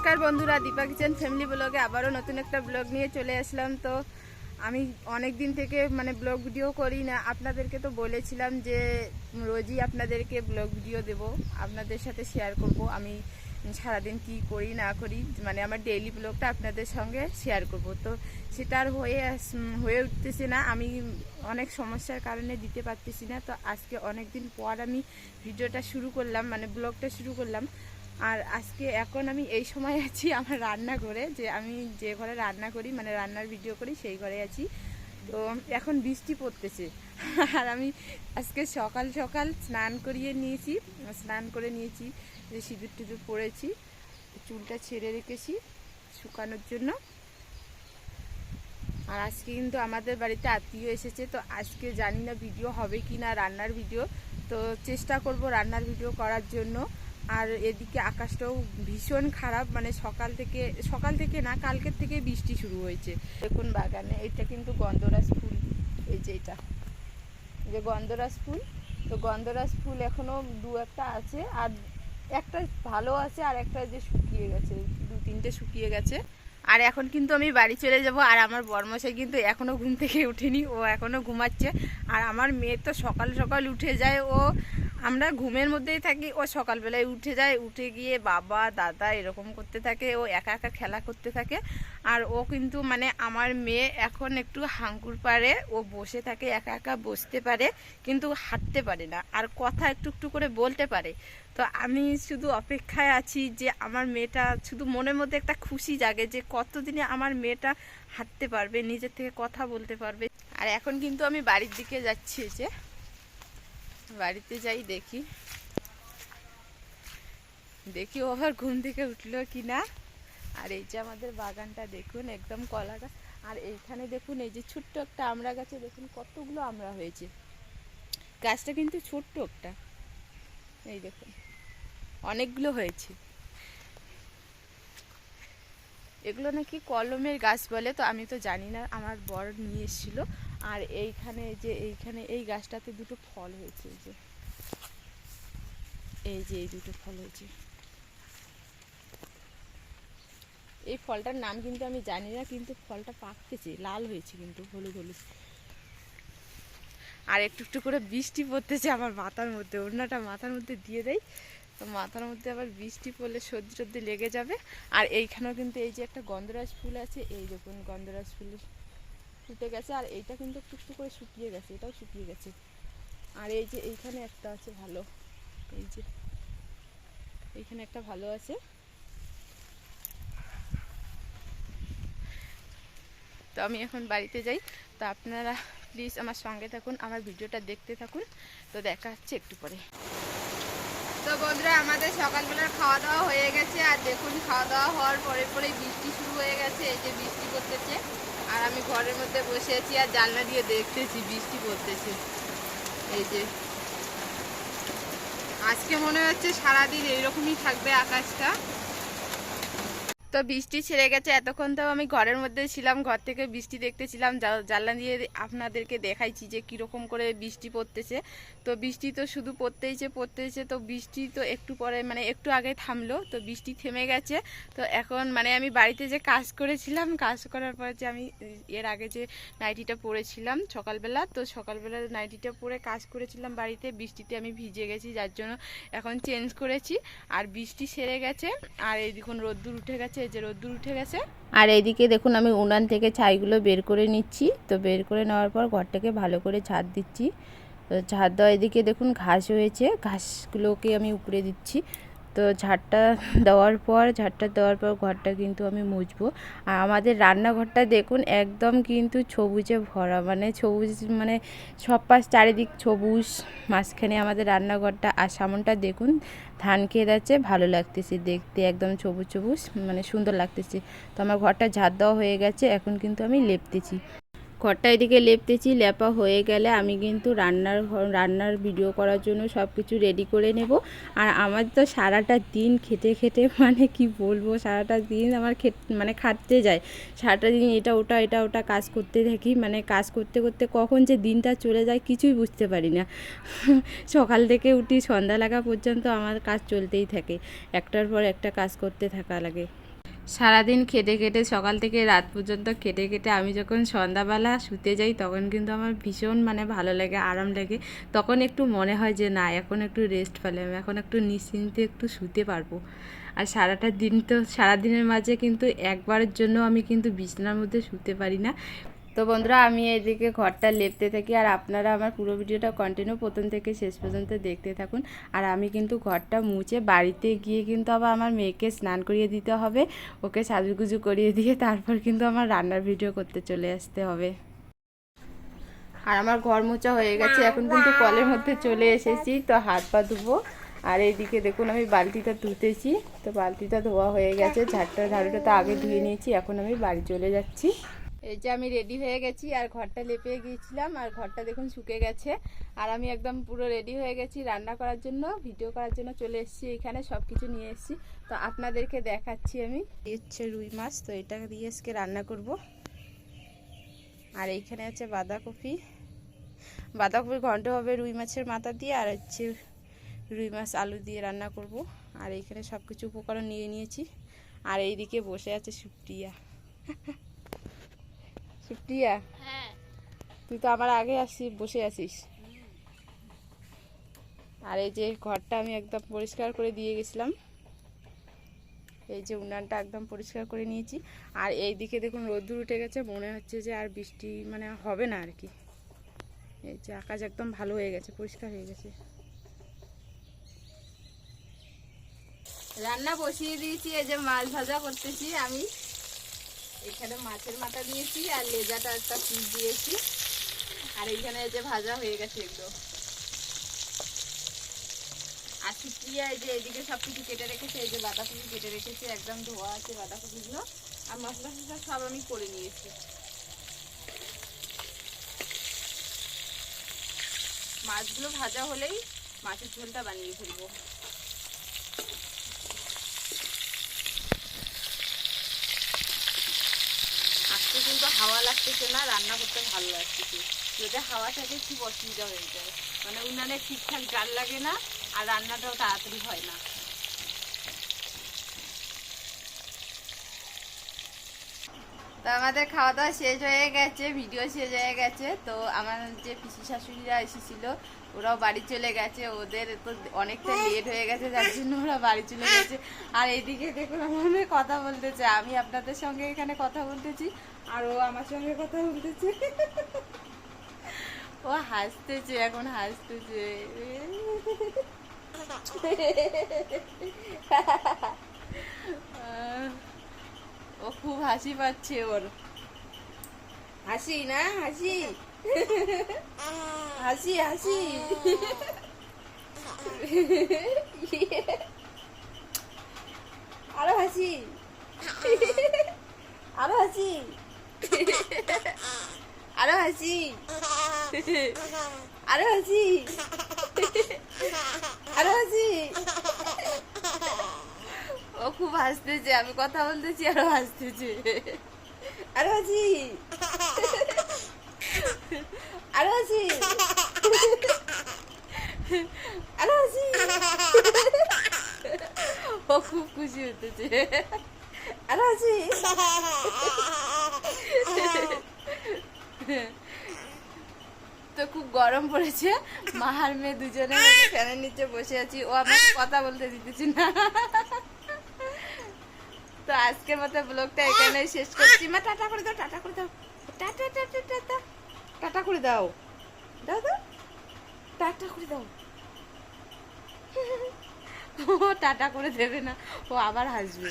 নমস্কার বন্ধুরা, Dipa kitchen family ব্লগে আবারও নতুন একটা ব্লগ নিয়ে চলে আসলাম। তো আমি অনেক দিন থেকে ব্লগ ভিডিও করি না। আপনাদেরকে তো বলেছিলাম যে রোজই আপনাদেরকে ব্লগ ভিডিও দেব, আপনাদের সাথে শেয়ার করব আমি সারাদিন কি করি না করি, আমার ডেইলি ব্লগটা আপনাদের সঙ্গে শেয়ার করব। তো সেটা আর হয়ে উঠতেছে না, আমি অনেক সমস্যার কারণে দিতে পারতেছি না। তো আজকে অনেক দিন পর আমি ভিডিওটা শুরু করলাম, ব্লগটা শুরু করলাম। আর আজকে এখন আমি এই সময় আছি আমার রান্নাঘরে, যে আমি যে ঘরে রান্না করি রান্নার ভিডিও করি সেই ঘরে আছি। তো এখন বৃষ্টি পড়তেছে আর আমি আজকে সকাল সকাল স্নান করে নিয়েছি, যে সিঁদুর টিঁদুর পরেছি, চুলটা ছেড়ে রেখেছি শুকানোর জন্য। আর আজকে কিন্তু আমাদের বাড়িতে আত্মীয় এসেছে, তো আজকে জানি না ভিডিও হবে কি না রান্নার ভিডিও, তো চেষ্টা করব রান্নার ভিডিও করার জন্য। আর এদিকে আকাশটাও ভীষণ খারাপ, সকাল থেকে না, কালকের থেকে বৃষ্টি শুরু হয়েছে। দেখুন বাগানে এটা কিন্তু গন্ধরাজ ফুল, এই যে এটা যে গন্ধরাজ ফুল, তো গন্ধরাজ ফুল এখনো দু একটা আছে, আর একটা ভালো আছে, আর একটা যে শুকিয়ে গেছে, দু তিনটে শুকিয়ে গেছে। আর এখন কিন্তু আমি বাড়ি চলে যাব। আর আমার বরমশাই কিন্তু এখনও ঘুম থেকে উঠেনি, ও এখনও ঘুমাচ্ছে। আর আমার মেয়ে তো সকাল সকাল উঠে যায়, আমরা ঘুমের মধ্যেই থাকি, ও সকালবেলায় উঠে যায়, উঠে গিয়ে বাবা দাদা এরকম করতে থাকে, ও একা একা খেলা করতে থাকে। আর ও কিন্তু আমার মেয়ে এখন একটু হাঙ্কুর পারে, ও বসে থাকে, একা একা বসতে পারে, কিন্তু হাঁটতে পারে না, আর কথা একটু একটু করে বলতে পারে। তো আমি শুধু অপেক্ষায় আছি যে আমার মেয়েটা, শুধু মনের মধ্যে একটা খুশি জাগে যে কতদিনে আমার মেয়েটা হাঁটতে পারবে, নিজের থেকে কথা বলতে পারবে। আর এখন কিন্তু আমি বাড়ির দিকে যাচ্ছি, যে বাড়িতে যাই দেখি ও আবার ঘুম থেকে উঠলো কি না। আর এই যে আমাদের বাগানটা দেখুন, একদম কলা গাছ। আর এইখানে দেখুন, এই যে ছোট্ট একটা আমড়া গাছে দেখুন কতগুলো আমড়া হয়েছে। গাছটা কিন্তু ছোট্ট একটা, এই দেখুন অনেকগুলো হয়েছে। এগুলো নাকি কলমের গাছ বলে, তো আমি তো জানি না, আমার বর নিয়ে এসেছিলো। আর এইখানে এই গাছটাতে দুটো ফল হয়েছে, এই দুটো ফল হয়েছে। এই ফলটার নাম কিন্তু আমি জানি না, কিন্তু ফলটা পাকতেছে, লাল হয়েছে কিন্তু, হলুদ হলুদ। আর একটু একটু করে বৃষ্টি পড়তেছে আমার মাথার মধ্যে, ওড়নাটা মাথার মধ্যে দিয়ে দেয়, তো মাথার মধ্যে আবার বৃষ্টি পড়লে সর্দি টর্দি লেগে যাবে। আর এইখানেও কিন্তু এই যে একটা গন্ধরাজ ফুল আছে, এই দেখুন গন্ধরাজ ফুল ফুটে গেছে। আর এইটা কিন্তু একটু একটু করে শুকিয়ে গেছে, এটাও শুকিয়ে গেছে। আর এই যে এইখানে একটা আছে ভালো, এই যে এইখানে একটা ভালো আছে। তো আমি এখন বাড়িতে যাই, তো আপনারা প্লিজ আমার সঙ্গে থাকুন, আমার ভিডিওটা দেখতে থাকুন। তো দেখা হচ্ছে একটু পরে। তো বন্ধুরা, আমাদের সকালবেলার খাওয়া দাওয়া হয়ে গেছে। আর দেখুন, খাওয়া দাওয়া হওয়ার পরে পরেই বৃষ্টি শুরু হয়ে গেছে, এই যে বৃষ্টি পড়তেছে। আর আমি ঘরের মধ্যে বসে আছি আর জানলা দিয়ে দেখতেছি বৃষ্টি পড়তেছে। এই যে আজকে মনে হচ্ছে সারাদিন এইরকমই থাকবে আকাশটা। তো বৃষ্টি ছেড়ে গেছে, এতক্ষণ তো আমি ঘরের মধ্যে ছিলাম, ঘর থেকে বৃষ্টি দেখতেছিলাম, জানলা দিয়ে আপনাদেরকে দেখাইছি যে কীরকম করে বৃষ্টি পড়তেছে। তো বৃষ্টি তো শুধু পড়তেইছে। তো বৃষ্টি তো একটু পরে একটু আগে থামলো, তো বৃষ্টি থেমে গেছে। তো এখন আমি বাড়িতে যে কাজ করেছিলাম, কাজ করার পর যে আমি এর আগে যে নাইটিটা পরেছিলাম সকালবেলা, তো সকালবেলা নাইটিটা পরে কাজ করেছিলাম বাড়িতে, বৃষ্টিতে আমি ভিজে গেছি, যার জন্য এখন চেঞ্জ করেছি। আর বৃষ্টি সেরে গেছে, আর এই দেখুন রোদ্দুর উঠে গেছে, এই যে রোদ্দুর উঠে গেছে। আর এইদিকে দেখুন আমি উনান থেকে ছাইগুলো বের করে নিচ্ছি। তো বের করে নেওয়ার পর ঘরটাকে ভালো করে ঝাড় দিচ্ছি। তো ঝাড় দেওয়া, এদিকে দেখুন ঘাস হয়েছে, ঘাসগুলোকে আমি উপড়ে দিচ্ছি। তো ঝাড়টা দেওয়ার পর ঘরটা কিন্তু আমি মুছবো। আর আমাদের রান্নাঘরটা দেখুন একদম কিন্তু সবুজে ভরা, সবুজ, সব পাশ চারিদিক সবুজ, মাঝখানে আমাদের রান্নাঘরটা। আর সামনটা দেখুন ধান খেত আছে, ভালো লাগতেছে দেখতে, একদম সবুজ সবুজ, সুন্দর লাগতেছে। তো আমার ঘরটা ঝাড় দেওয়া হয়ে গেছে, এখন কিন্তু আমি লেপতেছি ঘরটা, এদিকে লেপতেছি। লেপা হয়ে গেলে আমি কিন্তু রান্নার ভিডিও করার জন্য সব কিছু রেডি করে নেব। আর আমার তো সারাটা দিন খেতে কি বলবো, সারাটা দিন আমার খাটতে যায়, সারাটা দিন এটা ওটা কাজ করতে থাকি, কাজ করতে করতে কখন যে দিনটা চলে যায় কিছুই বুঝতে পারি না। সকাল থেকে উঠি সন্ধ্যা লাগা পর্যন্ত আমার কাজ চলতেই থাকে, একটার পর একটা কাজ করতে থাকা লাগে। সারাদিন খেটে খেটে সকাল থেকে রাত পর্যন্ত খেটে খেটে আমি যখন সন্ধ্যাবেলা শুতে যাই তখন কিন্তু আমার ভীষণ মানে ভালো লাগে, আরাম লাগে। তখন একটু মনে হয় যে না, এখন একটু রেস্ট পেলাম, এখন একটু নিশ্চিন্তে একটু শুতে পারবো। আর সারাটা দিন তো, সারাদিনের মাঝে কিন্তু একবারের জন্য আমি কিন্তু বিছানার মধ্যে শুতে পারি না। তো বন্ধুরা, আমি এদিকে ঘরটা লেপতে থাকি আর আপনারা আমার পুরো ভিডিওটা কন্টিনিউ প্রথম থেকে শেষ পর্যন্ত দেখতে থাকুন। আর আমি কিন্তু ঘরটা মুছে বাড়িতে গিয়ে কিন্তু আবার আমার মেয়েকে স্নান করিয়ে দিতে হবে, ওকে সাজুগুজু করিয়ে দিয়ে তারপর কিন্তু আমার রান্নার ভিডিও করতে চলে আসতে হবে। আর আমার ঘর মোছা হয়ে গেছে, এখন কিন্তু কলের মধ্যে চলে এসেছি, তো হাত পা ধুবো। আর এইদিকে দেখুন আমি বালতিটা ধুতেছি, তো বালতিটা ধোয়া হয়ে গেছে, ঝাড়ুটা তো আগে ধুয়ে নিয়েছি, এখন আমি বাড়ি চলে যাচ্ছি। এই যে আমি রেডি হয়ে গেছি আর ঘরটা লেপে গিয়েছিলাম আর ঘরটা দেখুন শুকে গেছে। আর আমি একদম পুরো রেডি হয়ে গেছি রান্না করার জন্য, ভিডিও করার জন্য চলে এসেছি, এখানে সব কিছু নিয়ে এসেছি, তো আপনাদেরকে দেখাচ্ছি। আমি হচ্ছে রুই মাছ, তো এটা দিয়ে আজকে রান্না করব। আর এইখানে আছে বাঁধাকপি ঘন্ট হবে রুই মাছের মাথা দিয়ে, আর হচ্ছে রুই মাছ আলু দিয়ে রান্না করব। আর এইখানে সব কিছু উপকরণ নিয়ে নিয়েছি। আর এইদিকে বসে আছে সুপ্রিয়া। সুপ্রিয়া, হ্যাঁ, তুই তো আমার আগে বসে আছিস। আর এই যে ঘরটা আমি একদম পরিষ্কার করে দিয়ে গেছিলাম, এই যে উনানটা একদম পরিষ্কার করে নিয়েছি। আর এই দিকে দেখুন রোদ্দুর উঠে গেছে, মনে হচ্ছে যে আর বৃষ্টি মানে হবে না আর কি। এই যে আকাশ একদম ভালো হয়ে গেছে, পরিষ্কার হয়ে গেছে। রান্না বসিয়ে দিয়েছি, এই যে মাছ ভাজা করতেছি আমি। এখানে মাছের মাথা দিয়েছি আর লেজাটা একটা পিস দিয়েছি। আর এইখানে এই যে ভাজা হয়ে গেছে একদম। আর সুপ্রিয়া এই যে এদিকে সবকিছু কেটে রেখেছে, এই যে বাঁধাকপি কেটে রেখেছে, একদম ধোয়া আছে বাঁধাকপিগুলো। আর মশলা ফসলা সব আমি করে নিয়েছি। মাছগুলো ভাজা হলেই মাছের ঝোলটা বানিয়ে ফেলবো। আজকে কিন্তু হাওয়া লাগতেছে না, রান্না করতে ভালো লাগতেছে। যদি হাওয়া থাকে খুব অসুবিধা হয়ে যায়, মানে উনানে ঠিকঠাক জাল লাগে না আর রান্নাটাও তাড়াতাড়ি হয় না। তো আমাদের খাওয়া দাওয়া শেষ হয়ে গেছে, ভিডিও শেষ হয়ে গেছে। তো আমার যে পিসি শাশুড়িরা এসেছিল ওরাও বাড়ি চলে গেছে, ওদের তো অনেকটা লেট হয়ে গেছে, যার জন্য ওরা বাড়ি চলে গেছে। আর এদিকে দেখুন আমার মেয়ে কথা বলতেছে, আমি আপনাদের সঙ্গে এখানে কথা বলতেছি আর ও আমার সঙ্গে কথা বলতেছে। ও হাসতেছে, এখন হাসতেছে। ও খুব হাসি পাচ্ছে, ওর হাসি না হাসি, হাসি হাসি। আরো হাসি, আরো হাসি, আরো হাসি, আরো হাসি, আরো হাসি। ও খুব হাসতেছে, আমি কথা বলতেছি আরো হাসতেছে। আরো হাসি, আরো হাসি, আরো হাসি। ও খুব খুশি হতেছে, আরো হাসি। তো খুব গরম পড়েছে, মা আর মেয়ে দুজনে ফ্যানের নিচে বসে আছি, ও আমাকে কথা বলতে দিতেছি না। তো আজকের মতো ব্লগটা এখানে শেষ করছি। মা টাটা করে দাও, টাটা করে দাও, টাটা টাটা টাটা, টাটা করে দাও, দাও দাও, টাটা করে দাও। ও টাটা করে দেবে না, ও আবার হাসবে।